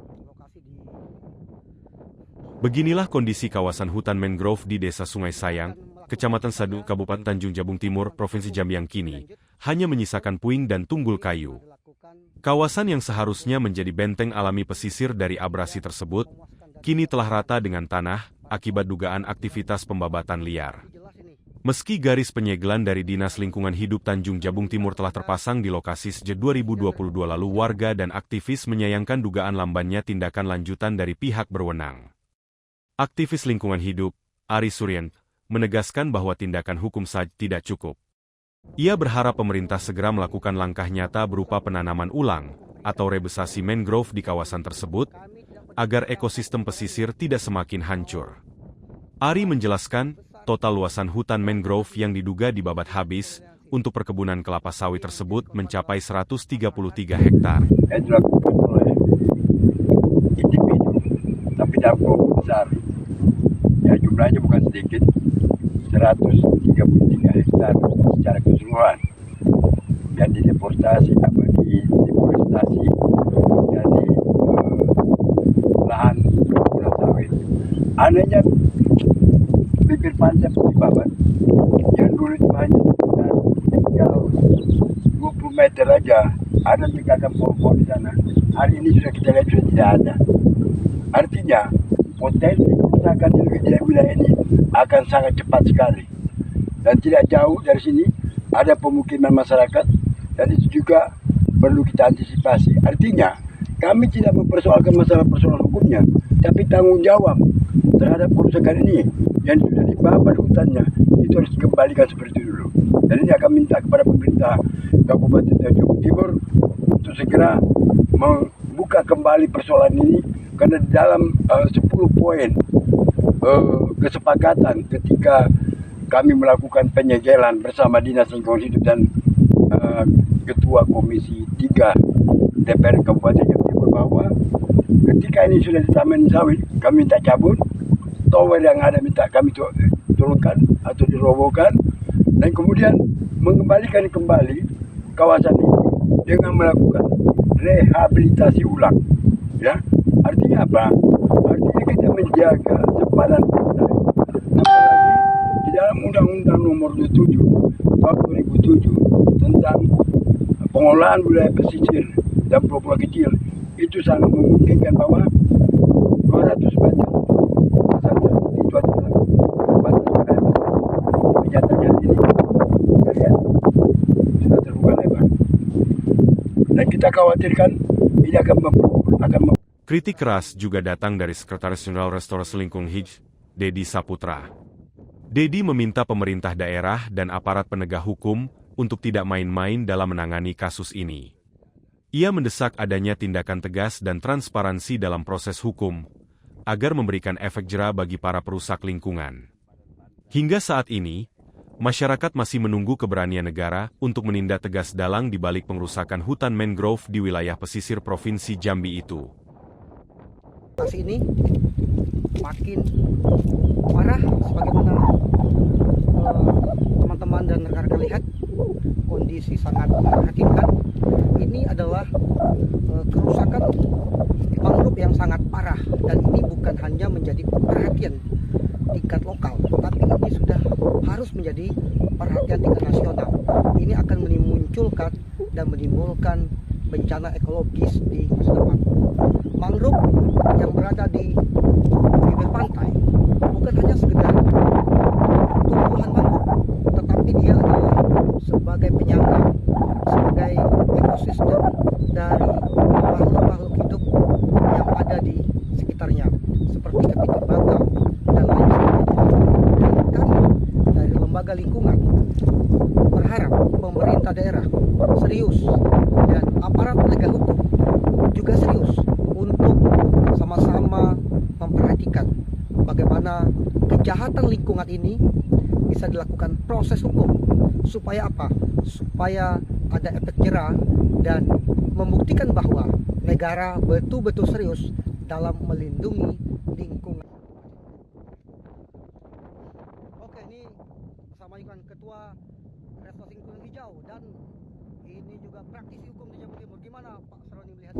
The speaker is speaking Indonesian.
lokasi di Beginilah kondisi kawasan hutan mangrove di Desa Sungai Sayang, Kecamatan Sadu, Kabupaten Tanjung Jabung Timur, Provinsi Jambi yang kini hanya menyisakan puing dan tunggul kayu. Kawasan yang seharusnya menjadi benteng alami pesisir dari abrasi tersebut, kini telah rata dengan tanah akibat dugaan aktivitas pembabatan liar. Meski garis penyegelan dari Dinas Lingkungan Hidup Tanjung Jabung Timur telah terpasang di lokasi sejak 2022 lalu, warga dan aktivis menyayangkan dugaan lambannya tindakan lanjutan dari pihak berwenang. Aktivis lingkungan hidup, Ari Suryan, menegaskan bahwa tindakan hukum saja tidak cukup. Ia berharap pemerintah segera melakukan langkah nyata berupa penanaman ulang atau rebesasi mangrove di kawasan tersebut, agar ekosistem pesisir tidak semakin hancur. Ari menjelaskan, total luasan hutan mangrove yang diduga dibabat habis untuk perkebunan kelapa sawit tersebut mencapai 133 hektar. Yang dilakukan oleh individu, tapi dalam kelompok besar. Ya, jumlahnya bukan sedikit, 133 hektar secara keseluruhan. Dan dideforestasi, jadi lahan perkebunan sawit. Anehnya bibir pantai dibabat, yang dulu itu hanya tinggal 20 meter aja, ada tingkatan pohon di sana. Hari ini sudah kita lihat sudah tidak ada. Artinya potensi kerusakan di wilayah ini akan sangat cepat sekali. Dan tidak jauh dari sini ada pemukiman masyarakat, dan itu juga perlu kita antisipasi. Artinya kami tidak mempersoalkan masalah persoalan hukumnya, tapi tanggung jawab terhadap kerusakan ini yang sudah dibabat hutannya itu harus dikembalikan seperti dulu. Dan ini akan minta kepada pemerintah Kabupaten Tanjung Timur untuk segera membuka kembali persoalan ini, karena di dalam 10 poin kesepakatan ketika kami melakukan penyegelan bersama Dinas Lingkungan Hidup dan Ketua Komisi 3 DPR Kabupaten Jambi Timur, bahwa ketika ini sudah di taman sawit, kami minta cabut, tower yang ada minta kami turunkan atau dirobohkan, dan kemudian mengembalikan kembali kawasan ini dengan melakukan rehabilitasi ulang. Ya, artinya apa? Artinya kita menjaga sempadan pantai. Apalagi di dalam Undang-Undang Nomor 27 Tahun 2007 tentang pengolahan wilayah pesisir dan pulau-pulau kecil, itu sangat memungkinkan bahwa 200 meter pasang tertentu itu adalah batas wilayah pesisir. Kenyataannya ini kalian sudah terbuka lebar, dan kita khawatirkan ini akan Kritik keras juga datang dari Sekretaris Jenderal Restorasi Lingkungan Hidup, Dedi Saputra. Dedi meminta pemerintah daerah dan aparat penegak hukum untuk tidak main-main dalam menangani kasus ini. Ia mendesak adanya tindakan tegas dan transparansi dalam proses hukum, agar memberikan efek jera bagi para perusak lingkungan. Hingga saat ini, masyarakat masih menunggu keberanian negara untuk menindak tegas dalang di balik pengrusakan hutan mangrove di wilayah pesisir Provinsi Jambi itu. lokasi ini makin parah, sebagaimana teman-teman dan rekan-rekan lihat, kondisi sangat memprihatinkan. Ini adalah kerusakan mangrove yang sangat parah, dan ini bukan hanya menjadi perhatian tingkat lokal, tapi ini sudah harus menjadi perhatian tingkat nasional. Ini akan memunculkan dan menimbulkan bencana ekologis di masa depan. Mangrove yang berada di bibir pantai bukan hanya sekedar tumbuhan mangrove, tetapi dia adalah sebagai penyangga, sebagai ekosistem dari makhluk-makhluk hidup yang ada di sekitarnya, seperti kepiting bakau dan lain sebagainya. Dan kami dari lembaga lingkungan berharap pemerintah daerah serius dan aparat penegak hukum juga serius untuk sama-sama memperhatikan bagaimana kejahatan lingkungan ini bisa dilakukan proses hukum. Supaya apa? Supaya ada efek jera dan membuktikan bahwa negara betul-betul serius dalam melindungi lingkungan. Oke, ini bersama dengan Ketua Restorasi Lingkungan Hijau, dan ini juga praktisi hukum di Jambi Timur. Gimana Pak Seroni melihat?